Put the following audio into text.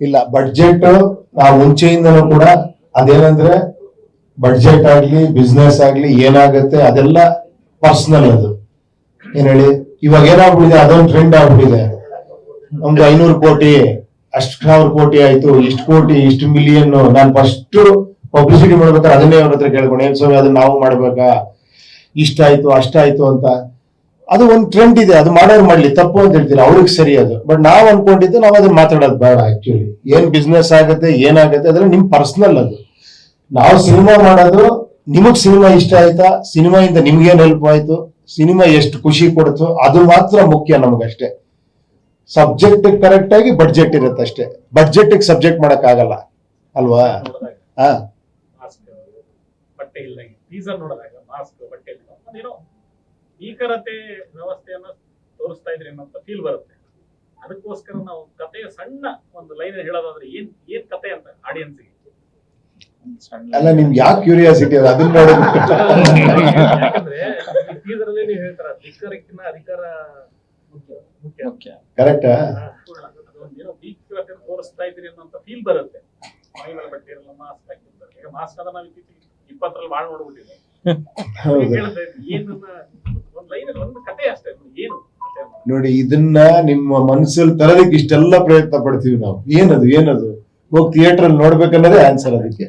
ಇಲ್ಲ ಬಡ್ಜೆಟ್ ನಾವು ಮುಂಚೆಯಿಂದನೂ ಕೂಡ ಅದೇನಂದ್ರೆ ಬಡ್ಜೆಟ್ ಆಗ್ಲಿ ಬಿಸ್ನೆಸ್ ಆಗ್ಲಿ ಏನಾಗುತ್ತೆ ಅದೆಲ್ಲ ಪರ್ಸನಲ್. ಅದು ಏನ್ ಹೇಳಿ, ಇವಾಗ ಏನಾಗ್ಬಿಟ್ಟಿದೆ, ಅದೊಂದು ಟ್ರೆಂಡ್ ಆಗ್ಬಿಟ್ಟಿದೆ. ನಮ್ದು 500 ಕೋಟಿ, ಅಷ್ಟು 1000 ಕೋಟಿ ಆಯ್ತು, ಇಷ್ಟು ಕೋಟಿ, ಇಷ್ಟು ಮಿಲಿಯನ್. ನಾನು ಫಸ್ಟ್ ಪಬ್ಲಿಸಿಟಿ ಮಾಡ್ಬೇಕಾದ್ರೆ ಅದನ್ನೇ ಅವ್ರ ಹತ್ರ ಕೇಳ್ಕೊಂಡು, ಏನ್ ಸ್ವಾಮಿ ಅದನ್ನ ನಾವು ಮಾಡ್ಬೇಕಾ, ಇಷ್ಟಾಯ್ತು ಅಷ್ಟಾಯ್ತು ಅಂತ. ಅದು ಒಂದು ಟ್ರೆಂಡ್ ಇದೆ, ಅದು ಮಾಡೋರು ಮಾಡ್ಲಿ, ತಪ್ಪು ಅಂತ ಹೇಳ್ತೀರಾ, ಅವ್ರಿಗೆ ಸರಿ ಅದು. ಬಟ್ ನಾವ್ ಅನ್ಕೊಂಡಿದ್ದು ನಾವು ಅದನ್ನ ಮಾತಾಡೋದು ಬೇಡ. ಆಕ್ಚುಲಿ ಏನ್ ಬಿಸ್ನೆಸ್ ಆಗುತ್ತೆ ಏನಾಗುತ್ತೆ ಅದ್ರ ನಿಮ್ ಪರ್ಸನಲ್. ಅದು ನಾವು ಸಿನಿಮಾ ಮಾಡೋದು, ನಿಮಗ್ ಸಿನಿಮಾ ಇಷ್ಟ ಆಯ್ತಾ, ಸಿನಿಮಾಯಿಂದ ನಿಮ್ಗೇನ್ ಹೆಲ್ಪ್ ಆಯ್ತು, ಸಿನಿಮಾ ಎಷ್ಟು ಖುಷಿ ಕೊಡ್ತು, ಅದು ಮಾತ್ರ ಮುಖ್ಯ ನಮಗಷ್ಟೇ. ಸಬ್ಜೆಕ್ಟ್ ಕರೆಕ್ಟ್ ಆಗಿ ಬಡ್ಜೆಟ್ ಇರುತ್ತೆ ಅಷ್ಟೇ. ಬಡ್ಜೆಟ್ ಸಬ್ಜೆಕ್ಟ್ ಮಾಡಕ್ ಆಗಲ್ಲ ಅಲ್ವಾ? ಹಾ, ಬಟ್ಟೆ ಇಲ್ಲ, ಟೀಸರ್ ನೋಡಿದಾಗ ಮಾಸ್ಕ್ ಬಟ್ಟೆ ಇಲ್ಲ, ಭೀಕರತೆ ವ್ಯವಸ್ಥೆಯನ್ನ ತೋರಿಸ್ತಾ ಇದ್ರಿ ಅನ್ನೋ ಫೀಲ್ ಬರುತ್ತೆ. ಅದಕ್ಕೋಸ್ಕರ ನಾವು ಕಥೆಯ ಸಣ್ಣ ಒಂದು ಲೈನ್ ಹೇಳೋದಾದ್ರೆ ಏನ್ ಕತೆ ಅಂತ ಆಡಿಯನ್ಸ್ಗೆ. ಅಲ್ಲ, ನಿಮ್ಗೆ ಯಾಕೆ ಕ್ಯೂರಿಯಾಸಿಟಿ ಅದು ಅದನ್ನ ನೋಡೋದು? ಯಾಕಂದ್ರೆ ಟೀಸರ್ ಅಲ್ಲೇ ನೀವು ಹೇಳ್ತಾರ ಧಿಕ್ಕರಕ್ಕಿಂತ ಅಧಿಕಾರ ಮುಖ್ಯ. ಕರೆಕ್ಟಾ? ಏನೋ ಭೀಕರತೆ ತೋರಿಸ್ತಾ ಇದ್ರಿ ಅನ್ನೋ ಫೀಲ್ ಬರುತ್ತೆ. ಮೈ ಮೇಲೆ ಬಟ್ಟೆ ಇರಲ್ಲ, ಮಾಸ್ಕ್ ಹಾಕಿರ್ತಾರೆ. ಈಗ ಮಾಸ್ಕ್ ಅದ ನಾವು 20ರಲ್ಲಿ ಬಾಳ್ ನೋಡ್ಬಿಟ್ಟಿದೆ. ಒಂದು ಕತೆ ಅಷ್ಟೇ. ಏನು ನೋಡಿ, ಇದನ್ನ ನಿಮ್ಮ ಮನಸ್ಸಲ್ಲಿ ತರೋದಕ್ಕೆ ಇಷ್ಟೆಲ್ಲ ಪ್ರಯತ್ನ ಪಡ್ತೀವಿ ನಾವು. ಏನದು ಹೋಗಿ ಥಿಯೇಟರ್ ಅಲ್ಲಿ ನೋಡ್ಬೇಕನ್ನೋದೇ ಆನ್ಸರ್ ಅದಕ್ಕೆ.